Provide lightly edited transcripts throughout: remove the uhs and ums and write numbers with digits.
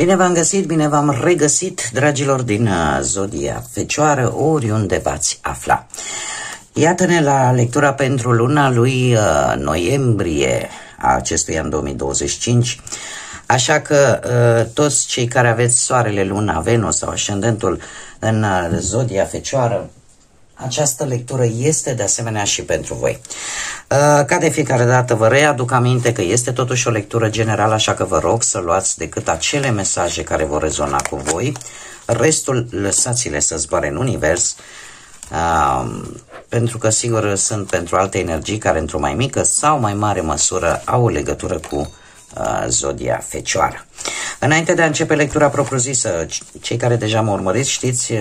Bine v-am găsit, bine v-am regăsit, dragilor din Zodia Fecioară, oriunde v-ați afla. Iată-ne la lectura pentru luna lui noiembrie a acestui an 2025, așa că toți cei care aveți soarele, luna, Venus sau ascendentul în Zodia Fecioară, această lectură este de asemenea și pentru voi. Ca de fiecare dată vă readuc aminte că este totuși o lectură generală, așa că vă rog să luați decât acele mesaje care vor rezona cu voi, restul lăsați-le să zboare în univers, pentru că sigur sunt pentru alte energii care într-o mai mică sau mai mare măsură au o legătură cu Zodia Fecioară. Înainte de a începe lectura propriu-zisă, cei care deja mă urmăriți știți,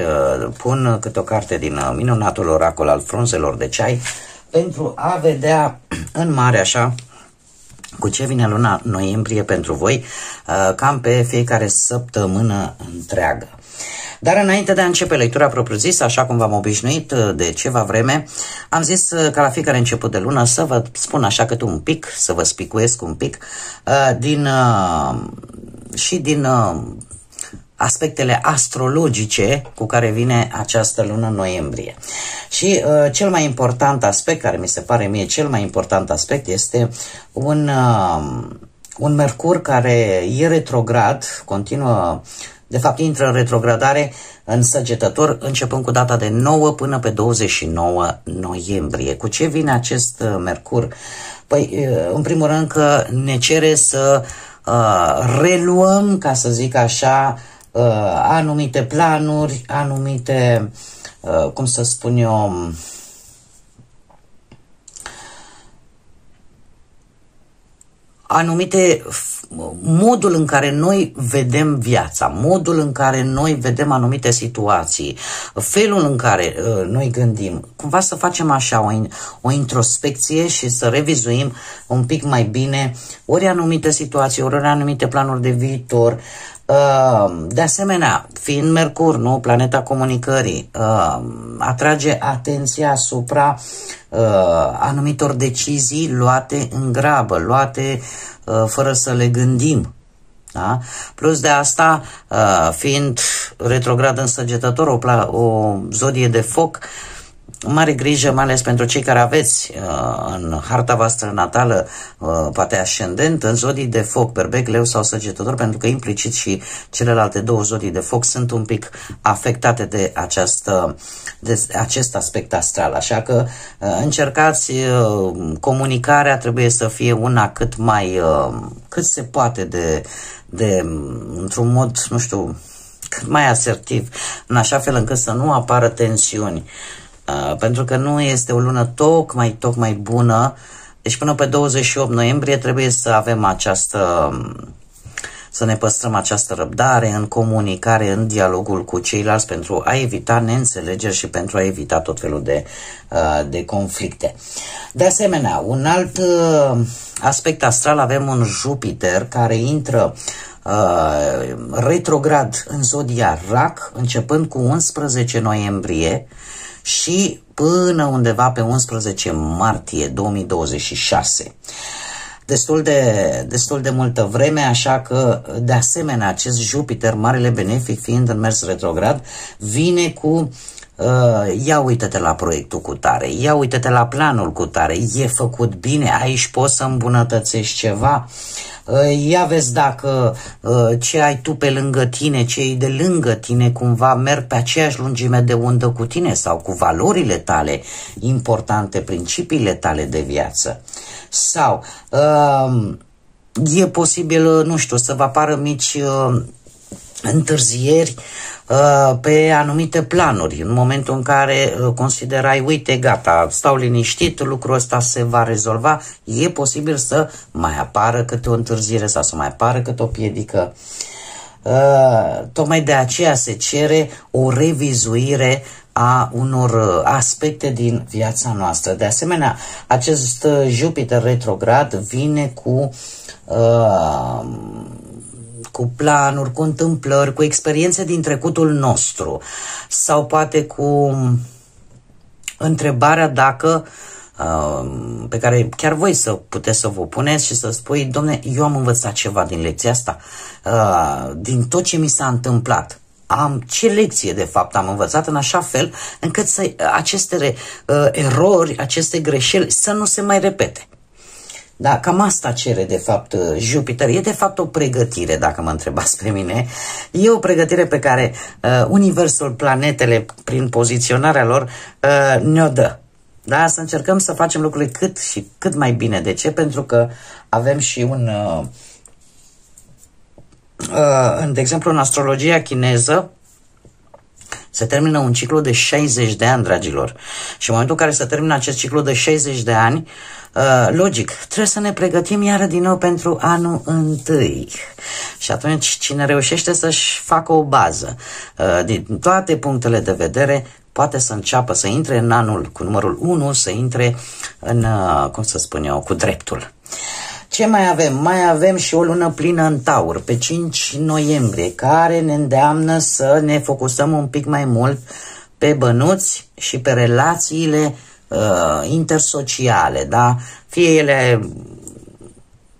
pun câte o carte din minunatul oracol al frunzelor de ceai pentru a vedea în mare așa cu ce vine luna noiembrie pentru voi, cam pe fiecare săptămână întreagă. Dar înainte de a începe lectura propriu-zisă, așa cum v-am obișnuit de ceva vreme, am zis ca la fiecare început de lună să vă spun așa câte un pic, să vă spicuiesc un pic din aspectele astrologice cu care vine această lună noiembrie. Și cel mai important aspect, care mi se pare mie cel mai important aspect, este un Mercur care e retrograd, continuă, de fapt intră în retrogradare în Săgetător, începând cu data de 9 până pe 29 noiembrie. Cu ce vine acest Mercur? Păi, în primul rând că ne cere să reluăm, ca să zic așa, anumite planuri, anumite, cum să spun eu, anumite modul în care noi vedem viața, modul în care noi vedem anumite situații, felul în care noi gândim, cumva să facem așa o introspecție și să revizuim un pic mai bine ori anumite situații, ori anumite planuri de viitor. De asemenea, fiind Mercur, nu, planeta comunicării, atrage atenția asupra anumitor decizii luate în grabă, luate fără să le gândim. Da? Plus de asta, fiind retrograd în Săgetător, o zodie de foc, mare grijă, mai ales pentru cei care aveți în harta voastră natală, poate ascendent, în zodii de foc, Berbec, Leu sau Săgetător, pentru că implicit și celelalte două zodii de foc sunt un pic afectate de acest aspect astral. Așa că încercați, comunicarea trebuie să fie una cât se poate într-un mod, nu știu, cât mai asertiv, în așa fel încât să nu apară tensiuni. Pentru că nu este o lună tocmai bună, deci până pe 28 noiembrie trebuie să avem să ne păstrăm această răbdare în comunicare, în dialogul cu ceilalți, pentru a evita neînțelegeri și pentru a evita tot felul de conflicte. De asemenea, un alt aspect astral, avem un Jupiter care intră retrograd în zodia Rac, începând cu 11 noiembrie, și până undeva pe 11 martie 2026. Destul de multă vreme, așa că, de asemenea, acest Jupiter, marele benefic, fiind în mers retrograd, vine cu ia uite-te la proiectul cu tare, ia uite-te la planul cu tare, e făcut bine, aici poți să îmbunătățești ceva, ia vezi dacă ce ai tu pe lângă tine, cei de lângă tine cumva merg pe aceeași lungime de undă cu tine sau cu valorile tale importante, principiile tale de viață. Sau e posibil, nu știu, să vă apară mici întârzieri pe anumite planuri, în momentul în care considerai, uite, gata, stau liniștit, lucrul ăsta se va rezolva, e posibil să mai apară câte o întârziere sau să mai apară câte o piedică. Tocmai de aceea se cere o revizuire a unor aspecte din viața noastră. De asemenea, acest Jupiter retrograd vine cu planuri, cu întâmplări, cu experiențe din trecutul nostru, sau poate cu întrebarea dacă pe care chiar voi să puteți să vă puneți și să spui, domne, eu am învățat ceva din lecția asta, din tot ce mi s-a întâmplat. Ce lecție, de fapt, am învățat în așa fel încât aceste erori, aceste greșeli să nu se mai repete. Da, cam asta cere, de fapt, Jupiter. E, de fapt, o pregătire, dacă mă întrebați pe mine. E o pregătire pe care Universul, planetele, prin poziționarea lor, ne-o dă. Da, să încercăm să facem lucrurile cât mai bine. De ce? Pentru că avem și de exemplu, în astrologia chineză se termină un ciclu de 60 de ani, dragilor. Și în momentul în care se termină acest ciclu de 60 de ani, logic, trebuie să ne pregătim iară din nou pentru anul întâi. Și atunci cine reușește să-și facă o bază din toate punctele de vedere, poate să înceapă să intre în anul cu numărul 1, să intre în, cum să spun eu, cu dreptul. Ce mai avem? Mai avem și o lună plină în Taur, pe 5 noiembrie, care ne îndeamnă să ne focusăm un pic mai mult pe bănuți și pe relațiile intersociale, da? Fie ele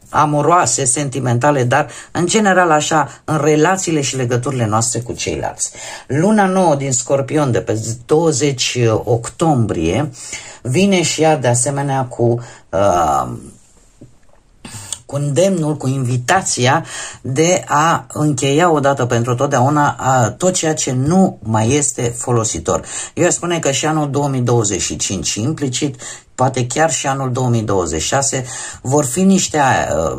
amoroase, sentimentale, dar în general așa, în relațiile și legăturile noastre cu ceilalți. Luna nouă din Scorpion, de pe 20 octombrie, vine și ea de asemenea cu îndemnul, cu invitația de a încheia odată pentru totdeauna tot ceea ce nu mai este folositor. Eu aș spune că și anul 2025 și implicit poate chiar și anul 2026 vor fi niște,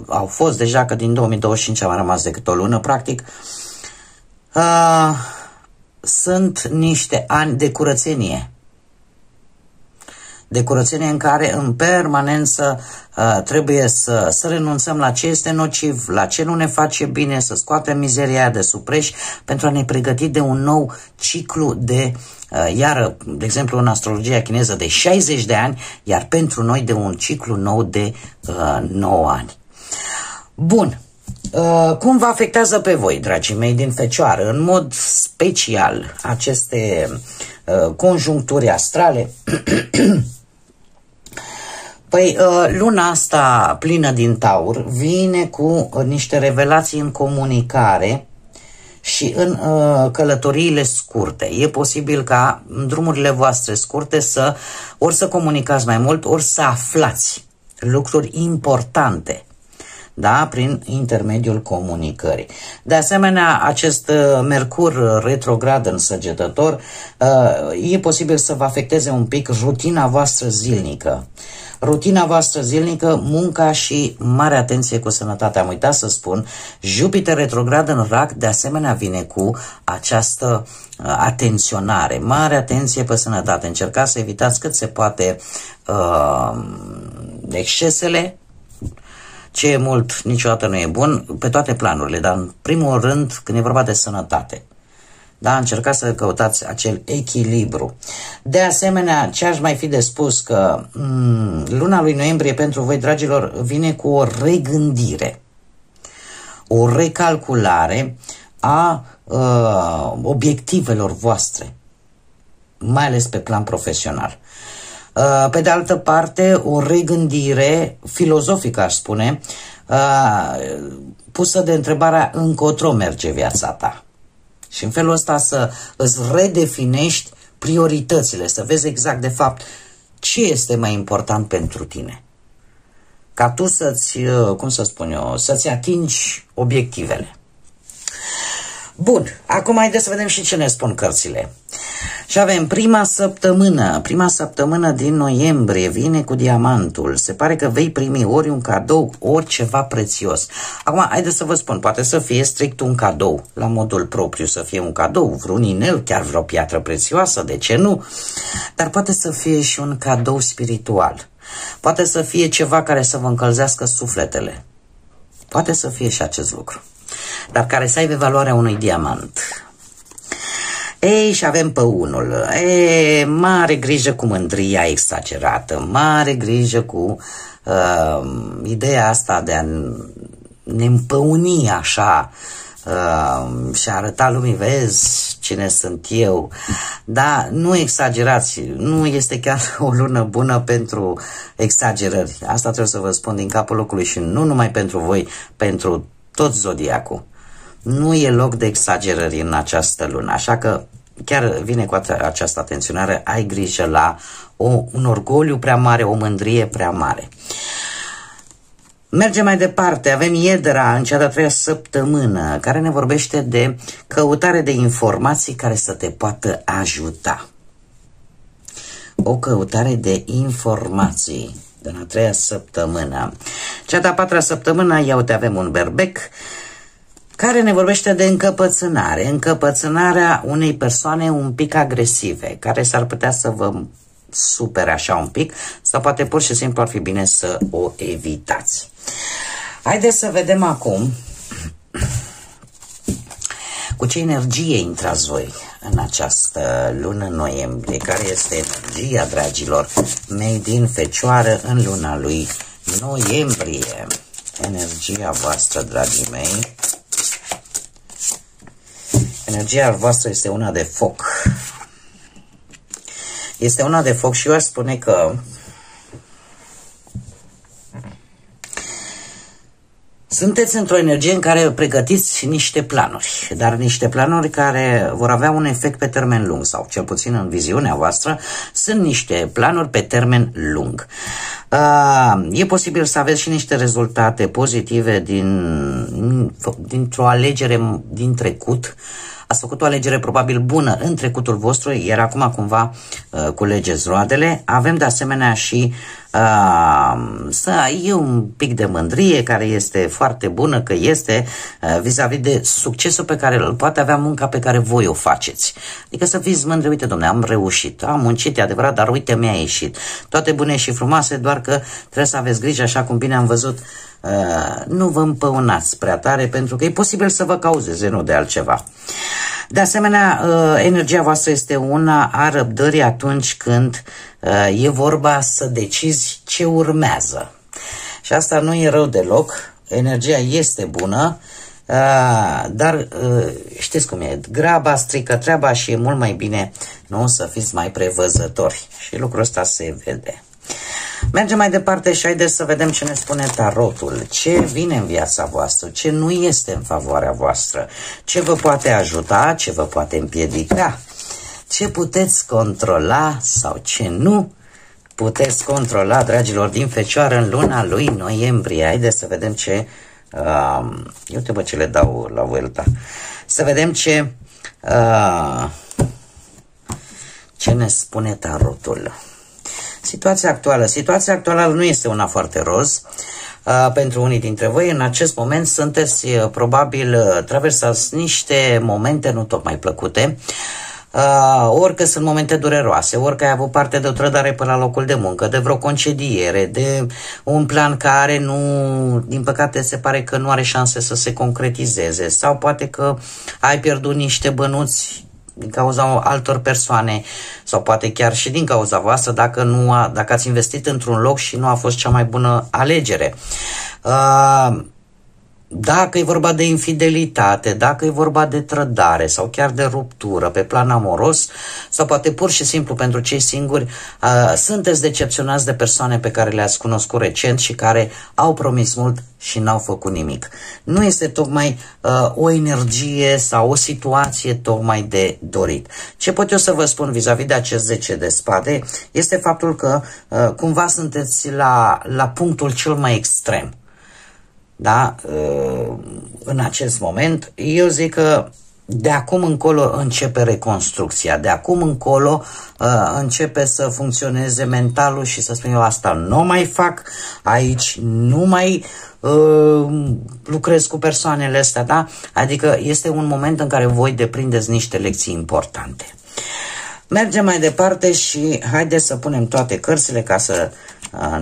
au fost deja, că din 2025 a mai rămas decât o lună practic, sunt niște ani de curățenie. De curățenie în care în permanență trebuie să renunțăm la ce este nociv, la ce nu ne face bine, să scoatem mizeria aia de sub preș pentru a ne pregăti de un nou ciclu de, iar, de exemplu, în astrologia chineză de 60 de ani, iar pentru noi de un ciclu nou de 9 ani. Bun. Cum vă afectează pe voi, dragii mei din Fecioară, în mod special aceste conjuncturi astrale? Păi, luna asta plină din Taur vine cu niște revelații în comunicare și în călătoriile scurte. E posibil ca în drumurile voastre scurte ori să comunicați mai mult, ori să aflați lucruri importante, da, prin intermediul comunicării. De asemenea, acest Mercur retrograd în Săgetător e posibil să vă afecteze un pic rutina voastră zilnică. Rutina voastră zilnică, munca și mare atenție cu sănătatea. Am uitat să spun, Jupiter retrograd în Rac de asemenea vine cu această atenționare. Mare atenție pe sănătate. Încercați să evitați cât se poate excesele. Ce e mult niciodată nu e bun, pe toate planurile, dar în primul rând când e vorba de sănătate. Da, încercați să căutați acel echilibru. De asemenea, ce aș mai fi de spus, că luna lui noiembrie pentru voi, dragilor, vine cu o regândire, o recalculare a obiectivelor voastre, mai ales pe plan profesional. Pe de altă parte, o regândire filozofică, aș spune, pusă de întrebarea încotro merge viața ta. Și în felul ăsta să îți redefinești prioritățile, să vezi exact, de fapt, ce este mai important pentru tine. Ca tu să-ți, cum să spun eu, să-ți atingi obiectivele. Bun, acum haideți să vedem și ce ne spun cărțile. Și avem prima săptămână din noiembrie vine cu diamantul. Se pare că vei primi ori un cadou, ori ceva prețios. Acum, haideți să vă spun, poate să fie strict un cadou, la modul propriu, să fie un cadou, vreun inel, chiar vreo piatră prețioasă, de ce nu? Dar poate să fie și un cadou spiritual. Poate să fie ceva care să vă încălzească sufletele. Poate să fie și acest lucru, dar care să aibă valoarea unui diamant. Ei, și avem pe unul. Mare grijă cu mândria exagerată, mare grijă cu ideea asta de a ne împăuni așa și a arătat lumii, vezi cine sunt eu. Dar nu exagerați, nu este chiar o lună bună pentru exagerări. Asta trebuie să vă spun din capul locului și nu numai pentru voi, pentru tot zodiacul. Nu e loc de exagerări în această lună, așa că chiar vine cu această atenționare, ai grijă la un orgoliu prea mare, o mândrie prea mare. Mergem mai departe, avem Iedera în cea de-a treia săptămână, care ne vorbește de căutare de informații care să te poată ajuta. O căutare de informații în a treia săptămână. Cea de-a patra săptămână, ia uite, avem un berbec care ne vorbește de încăpățânare. Încăpățânarea unei persoane un pic agresive, care s-ar putea să vă supere așa un pic, sau poate pur și simplu ar fi bine să o evitați. Haideți să vedem acum cu ce energie intrați voi în această lună noiembrie, care este energia, dragilor mei, din Fecioară în luna lui noiembrie. Energia voastră, dragii mei. Energia voastră este una de foc. Este una de foc și eu aș spune că sunteți într-o energie în care pregătiți niște planuri, dar niște planuri care vor avea un efect pe termen lung, sau cel puțin în viziunea voastră, sunt niște planuri pe termen lung. E posibil să aveți și niște rezultate pozitive dintr-o alegere din trecut. Ați făcut o alegere probabil bună în trecutul vostru, iar acum cumva culegeți roadele. Avem de asemenea și e un pic de mândrie care este foarte bună, că este vis-a-vis de succesul pe care îl poate avea munca pe care voi o faceți. Adică să fiți mândri, uite, dom'le, am reușit, am muncit, e adevărat, dar uite, mi-a ieșit. Toate bune și frumoase, doar că trebuie să aveți grijă, așa cum bine am văzut, nu vă împăunați prea tare, pentru că e posibil să vă cauzeze, nu de altceva. De asemenea, energia voastră este una a răbdării atunci când e vorba să decizi ce urmează. Și asta nu e rău deloc, energia este bună, dar știți cum e, graba strică treaba și e mult mai bine, nu, să fiți mai prevăzători. Și lucrul ăsta se vede. Mergem mai departe și haideți să vedem ce ne spune tarotul. Ce vine în viața voastră, ce nu este în favoarea voastră, ce vă poate ajuta, ce vă poate împiedica, ce puteți controla sau ce nu puteți controla, dragilor, din Fecioară în luna lui noiembrie. Haideți să vedem ce... uite, bă, ce le dau la vuelta. Să vedem ce ne spune tarotul. Situația actuală nu este una foarte roz pentru unii dintre voi. În acest moment sunteți probabil traversați niște momente nu tocmai plăcute, orică sunt momente dureroase, orică ai avut parte de o trădare până la locul de muncă, de vreo concediere, de un plan care nu, din păcate, se pare că nu are șanse să se concretizeze, sau poate că ai pierdut niște bănuți din cauza altor persoane, sau poate chiar și din cauza voastră, dacă ați investit într-un loc și nu a fost cea mai bună alegere. Dacă e vorba de infidelitate, dacă e vorba de trădare sau chiar de ruptură pe plan amoros, sau poate pur și simplu pentru cei singuri, sunteți decepționați de persoane pe care le-ați cunoscut recent și care au promis mult și n-au făcut nimic. Nu este tocmai o energie sau o situație tocmai de dorit. Ce pot eu să vă spun vis-a-vis de acest 10 de spade este faptul că cumva sunteți la punctul cel mai extrem. Da? În acest moment, eu zic că de acum încolo începe reconstrucția, de acum încolo începe să funcționeze mentalul și să spun eu asta nu mai fac, aici nu mai lucrez cu persoanele astea, da? Adică este un moment în care voi deprindeți niște lecții importante. Mergem mai departe și haideți să punem toate cărțile ca să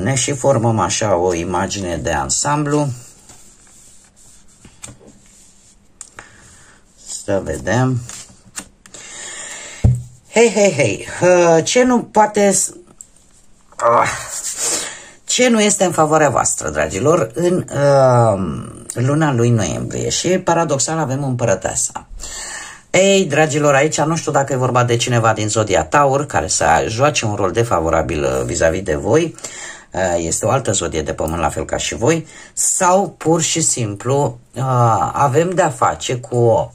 ne și formăm așa o imagine de ansamblu. Să vedem. Hei. Ce nu poate... Ce nu este în favoarea voastră, dragilor, în luna lui noiembrie și paradoxal avem împărăteasa. Ei, dragilor, aici nu știu dacă e vorba de cineva din zodia Taur care să joace un rol defavorabil vis-a-vis de voi, este o altă zodie de pământ la fel ca și voi, sau pur și simplu avem de-a face cu,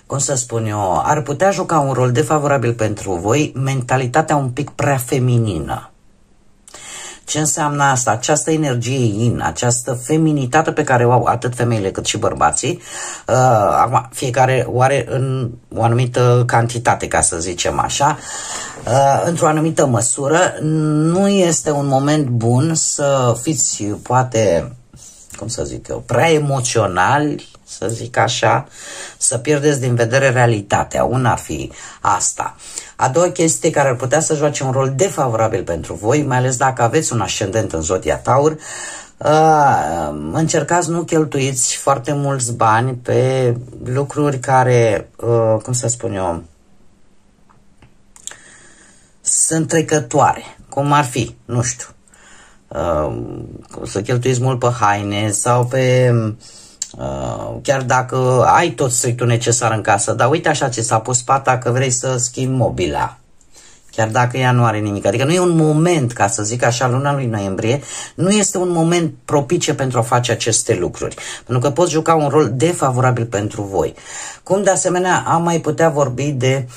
cum să spun eu, ar putea juca un rol defavorabil pentru voi mentalitatea un pic prea feminină. Ce înseamnă asta? Această energie yin, această feminitate pe care o au atât femeile cât și bărbații, fiecare o are în o anumită cantitate, ca să zicem așa, într-o anumită măsură. Nu este un moment bun să fiți, poate, cum să zic eu, prea emoționali, să zic așa, să pierdeți din vedere realitatea. Una ar fi asta. A doua chestie care ar putea să joace un rol defavorabil pentru voi, mai ales dacă aveți un ascendent în zodia Taur, încercați nu cheltuiți foarte mulți bani pe lucruri care, cum să spun eu, sunt trecătoare, cum ar fi, nu știu, să cheltuiți mult pe haine sau pe... chiar dacă ai tot strictul necesar în casă, dar uite așa ce s-a pus pata că vrei să schimbi mobila, chiar dacă ea nu are nimic. Adică nu e un moment, ca să zic așa, luna lui noiembrie, nu este un moment propice pentru a face aceste lucruri, pentru că pot juca un rol defavorabil pentru voi. Cum de asemenea am mai putea vorbi de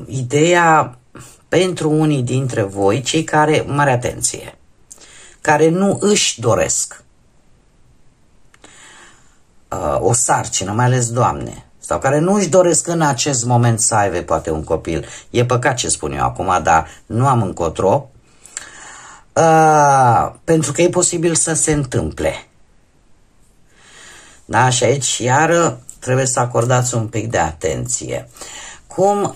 ideea pentru unii dintre voi, cei care, mare atenție, care nu își doresc o sarcină, mai ales doamne, sau care nu își doresc în acest moment să aibă poate un copil. E păcat ce spun eu acum, dar nu am încotro, pentru că e posibil să se întâmple. Da, și aici iară trebuie să acordați un pic de atenție. Cum...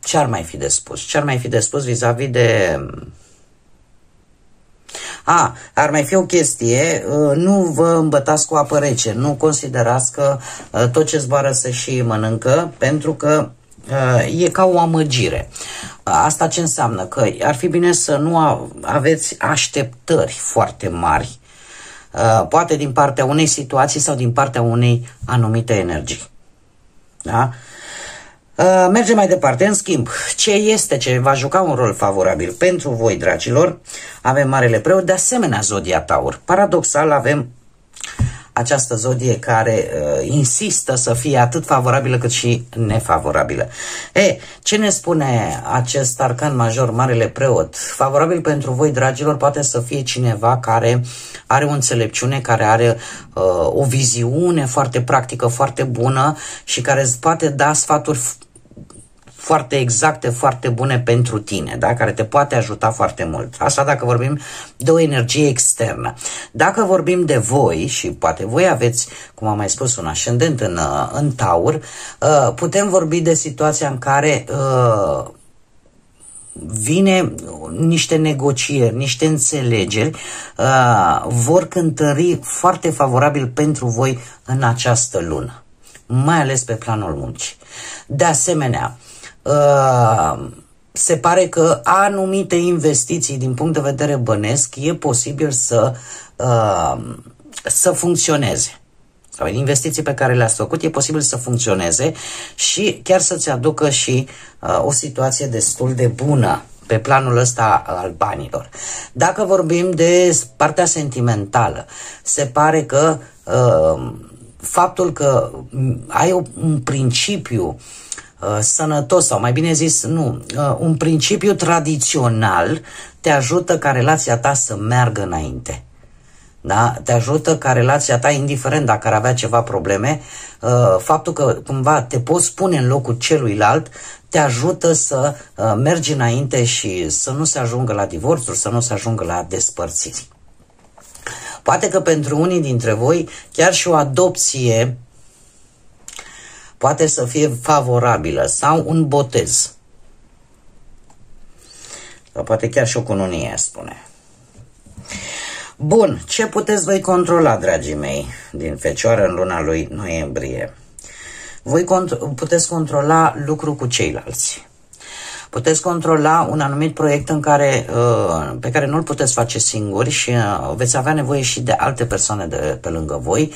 ce ar mai fi de spus? Ce ar mai fi de spus vis-a-vis de... ar mai fi o chestie, nu vă îmbătați cu apă rece, nu considerați că tot ce zboară se și mănâncă, pentru că e ca o amăgire. Asta ce înseamnă? Că ar fi bine să nu aveți așteptări foarte mari, poate din partea unei situații sau din partea unei anumite energii. Da? Mergem mai departe. În schimb, ce va juca un rol favorabil pentru voi, dragilor? Avem Marele Preot, de asemenea zodia Taur. Paradoxal avem această zodie care insistă să fie atât favorabilă cât și nefavorabilă. Ce ne spune acest arcan major, Marele Preot? Favorabil pentru voi, dragilor, poate să fie cineva care are o înțelepciune, care are o viziune foarte practică, foarte bună și care îți poate da sfaturi foarte exacte, foarte bune pentru tine, da? Care te poate ajuta foarte mult. Asta dacă vorbim de o energie externă. Dacă vorbim de voi, și poate voi aveți, cum am mai spus, un ascendent în Taur, putem vorbi de situația în care vine niște negocieri, niște înțelegeri, vor cântări foarte favorabil pentru voi în această lună, mai ales pe planul muncii. De asemenea, se pare că anumite investiții din punct de vedere bănesc e posibil să funcționeze. Sau investiții pe care le-ați făcut e posibil să funcționeze și chiar să-ți aducă și o situație destul de bună pe planul ăsta al banilor. Dacă vorbim de partea sentimentală, se pare că faptul că ai un principiu sănătos, sau mai bine zis, un principiu tradițional te ajută ca relația ta să meargă înainte. Da? Te ajută ca relația ta, indiferent dacă ar avea ceva probleme, faptul că cumva te poți pune în locul celuilalt, te ajută să mergi înainte și să nu se ajungă la divorțuri, să nu se ajungă la despărțiri. Poate că pentru unii dintre voi chiar și o adopție poate să fie favorabilă, sau un botez. Sau poate chiar și o cununie, spune. Bun, ce puteți voi controla, dragii mei, din Fecioară în luna lui noiembrie? Voi puteți controla lucrul cu ceilalți. Puteți controla un anumit proiect pe care nu-l puteți face singuri și veți avea nevoie și de alte persoane de pe lângă voi.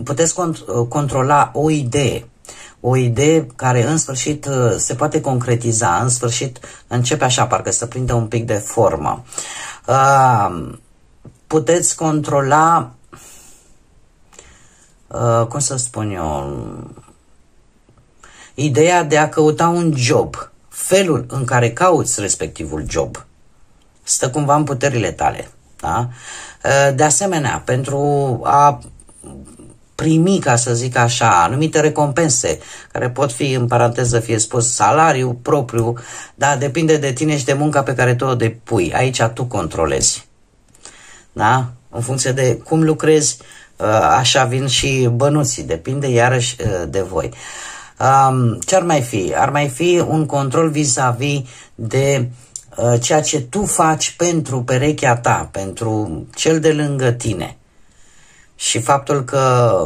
Puteți controla o idee care în sfârșit se poate concretiza, în sfârșit începe așa, parcă să prinde un pic de formă. Puteți controla, cum să spun eu, ideea de a căuta un job, felul în care cauți respectivul job, stă cumva în puterile tale. Da? De asemenea, pentru a primi, ca să zic așa, anumite recompense, care pot fi, în paranteză, fie spus, salariu propriu, dar depinde de tine și de munca pe care tu o depui. Aici tu controlezi. Da? În funcție de cum lucrezi, așa vin și bănuții, depinde iarăși de voi. Ce ar mai fi? Ar mai fi un control vis-a-vis de ceea ce tu faci pentru perechea ta, pentru cel de lângă tine. Și faptul că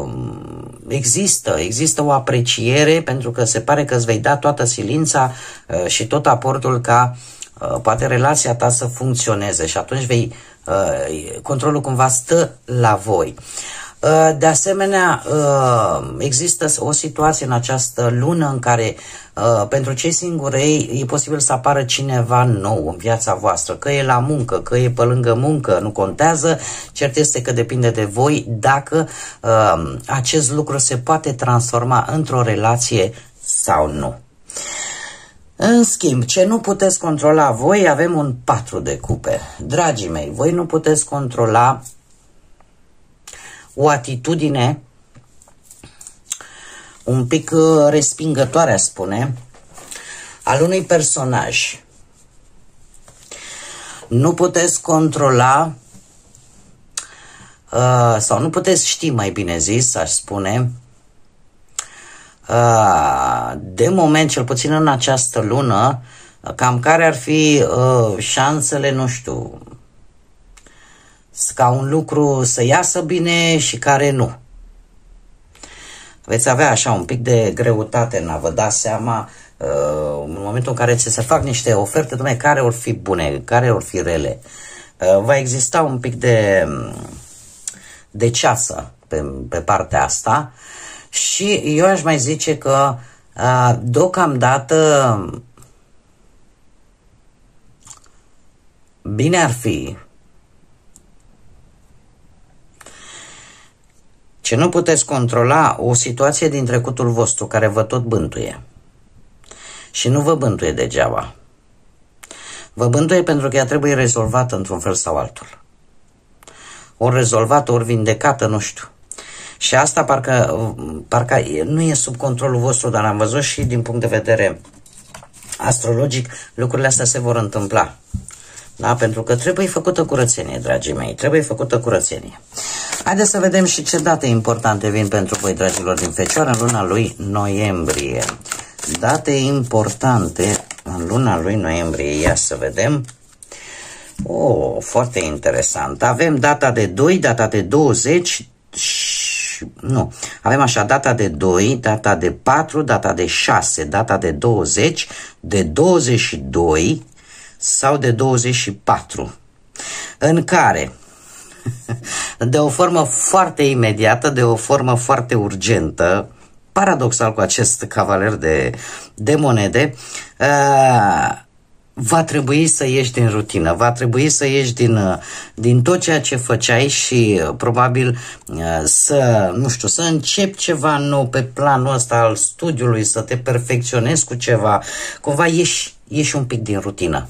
există o apreciere, pentru că se pare că îți vei da toată silința și tot aportul ca poate relația ta să funcționeze și atunci controlul cumva stă la voi. De asemenea, există o situație în această lună în care pentru cei singurei e posibil să apară cineva nou în viața voastră, că e la muncă, că e pe lângă muncă, nu contează, cert este că depinde de voi dacă acest lucru se poate transforma într-o relație sau nu. În schimb, ce nu puteți controla voi, avem un 4 de cupe. Dragii mei, voi nu puteți controla o atitudine un pic respingătoare, aș spune, al unui personaj. Nu puteți controla sau nu puteți ști, mai bine zis, aș spune, de moment, cel puțin în această lună, cam care ar fi șansele, nu știu, ca un lucru să iasă bine și care nu. Veți avea așa un pic de greutate în a vă da seama în momentul în care ți se fac niște oferte, dumne, care or fi bune, care or fi rele. Va exista un pic de ceasă pe partea asta și eu aș mai zice că deocamdată bine ar fi. Ce nu puteți controla, o situație din trecutul vostru care vă tot bântuie. Și nu vă bântuie degeaba. Vă bântuie pentru că ea trebuie rezolvată într-un fel sau altul. Ori rezolvată, ori vindecată, nu știu. Și asta parcă nu e sub controlul vostru, dar am văzut și din punct de vedere astrologic, lucrurile astea se vor întâmpla. Da? Pentru că trebuie făcută curățenie, dragii mei, trebuie făcută curățenie. Haideți să vedem și ce date importante vin pentru voi, dragilor din Fecioară, în luna lui noiembrie. Date importante în luna lui noiembrie, ia să vedem. Foarte interesant. Avem data de 2, data de 20 nu, avem așa, data de 2, data de 4, data de 6, data de 20, de 22 sau de 24, în care de o formă foarte imediată, de o formă foarte urgentă, paradoxal cu acest cavaler de monede, va trebui să ieși din rutină, va trebui să ieși din tot ceea ce făceai și probabil să, nu știu, să începi ceva nou pe planul ăsta al studiului, să te perfecționezi cu ceva, cumva ieși un pic din rutină.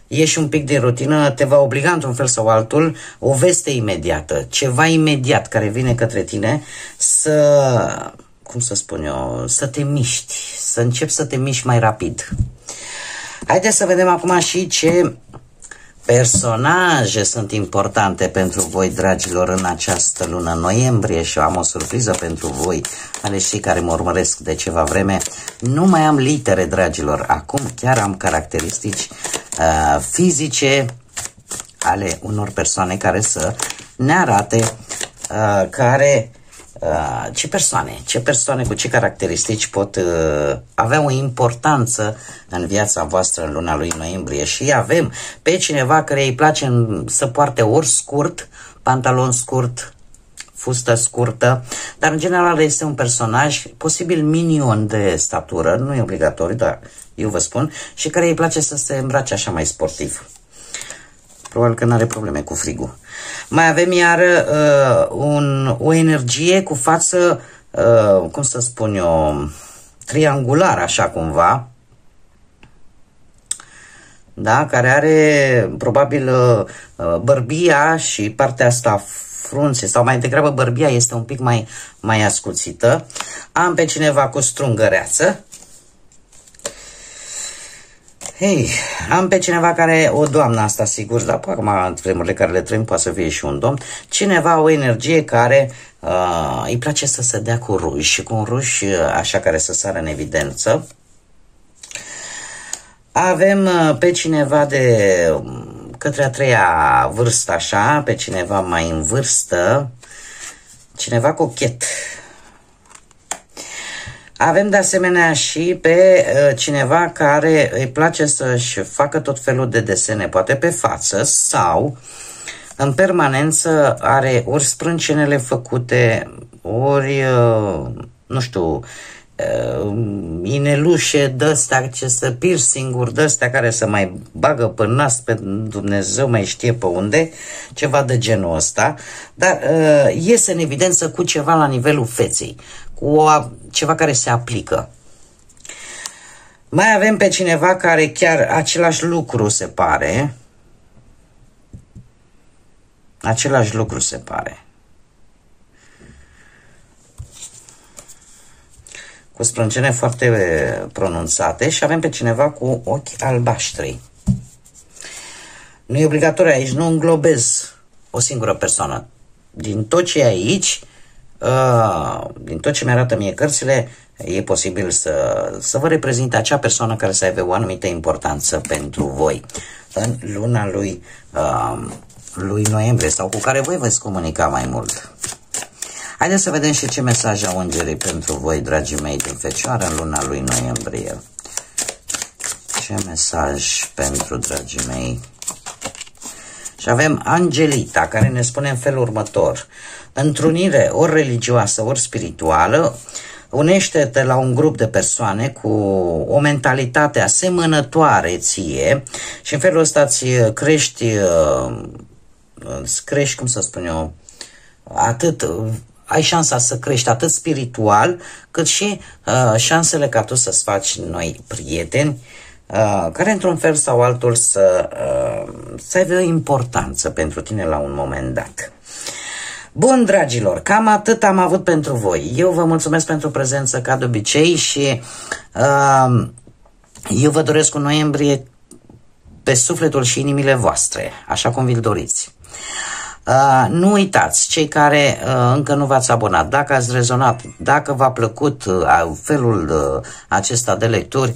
Ieși un pic din rutină, te va obliga într-un fel sau altul o veste imediată, ceva imediat care vine către tine să, cum să spun eu, să te miști, să începi să te miști mai rapid. Haideți să vedem acum și ce personaje sunt importante pentru voi, dragilor, în această lună noiembrie și am o surpriză pentru voi, ales cei care mă urmăresc de ceva vreme. Nu mai am litere, dragilor, acum chiar am caracteristici fizice ale unor persoane care să ne arate care ce persoane cu ce caracteristici pot avea o importanță în viața voastră în luna lui noiembrie. Și avem pe cineva care îi place să poarte ori scurt, pantalon scurt, fustă scurtă, dar în general este un personaj posibil minion de statură, nu e obligatoriu, dar eu vă spun, și care îi place să se îmbrace așa mai sportiv. Probabil că nu are probleme cu frigul. Mai avem iar o energie cu față, cum să spun eu, triangular așa cumva, da? Care are probabil bărbia și partea asta frunze, sau mai degrabă bărbia este un pic mai ascuțită. Am pe cineva cu strungăreață. Hei, am pe cineva care, o doamnă asta sigur, dar acum în vremurile care le trăim poate să fie și un domn, cineva o energie care îi place să se dea cu ruj și cu un ruj așa care să sară în evidență. Avem pe cineva de către a treia vârstă așa, pe cineva mai în vârstă, cineva cochet. Avem de asemenea și pe cineva care îi place să-și facă tot felul de desene, poate pe față, sau în permanență are ori sprâncenele făcute, ori, nu știu, inelușe de-astea, piercing-uri de-astea care se mai bagă pe nas, pe Dumnezeu mai știe pe unde, ceva de genul ăsta, dar iese în evidență cu ceva la nivelul feței, cu ceva care se aplică. Mai avem pe cineva care chiar același lucru se pare, cu sprâncene foarte pronunțate, și avem pe cineva cu ochi albaștri. Nu e obligatoriu aici, nu înglobez o singură persoană. Din tot ce e aici, din tot ce mi-arată mie cărțile, e posibil să vă reprezinte acea persoană care să aibă o anumită importanță pentru voi în luna lui noiembrie, sau cu care voi veți comunica mai mult. Haideți să vedem și ce mesaj au îngerii pentru voi, dragii mei din Fecioară, în luna lui noiembrie. Ce mesaj pentru dragii mei? Și avem Angelita, care ne spune în felul următor: întrunire ori religioasă, ori spirituală, unește-te la un grup de persoane cu o mentalitate asemănătoare ție și în felul ăsta îți crești, cum să spun eu, ai șansa să crești atât spiritual, cât și șansele ca tu să-ți faci noi prieteni care într-un fel sau altul să aibă o importanță pentru tine la un moment dat. Bun, dragilor, cam atât am avut pentru voi. Eu vă mulțumesc pentru prezență ca de obicei și eu vă doresc un noiembrie pe sufletul și inimile voastre, așa cum vi-l doriți. Nu uitați, cei care încă nu v-ați abonat, dacă ați rezonat, dacă v-a plăcut felul acesta de lecturi,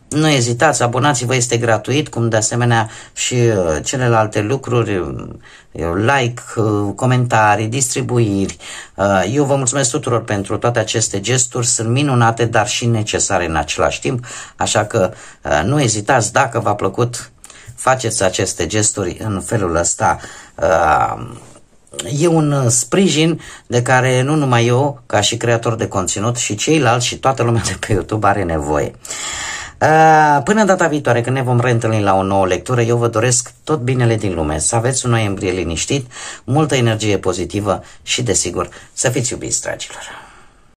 nu ezitați, abonați-vă, este gratuit, cum de asemenea și celelalte lucruri, like, comentarii, distribuiri. Eu vă mulțumesc tuturor pentru toate aceste gesturi, sunt minunate, dar și necesare în același timp, așa că nu ezitați, dacă v-a plăcut, faceți aceste gesturi în felul ăsta. E un sprijin de care nu numai eu, ca și creator de conținut, și ceilalți și toată lumea de pe YouTube are nevoie. Până data viitoare, când ne vom reîntâlni la o nouă lectură, eu vă doresc tot binele din lume, să aveți un noiembrie liniștit, multă energie pozitivă și, desigur, să fiți iubiți, dragilor.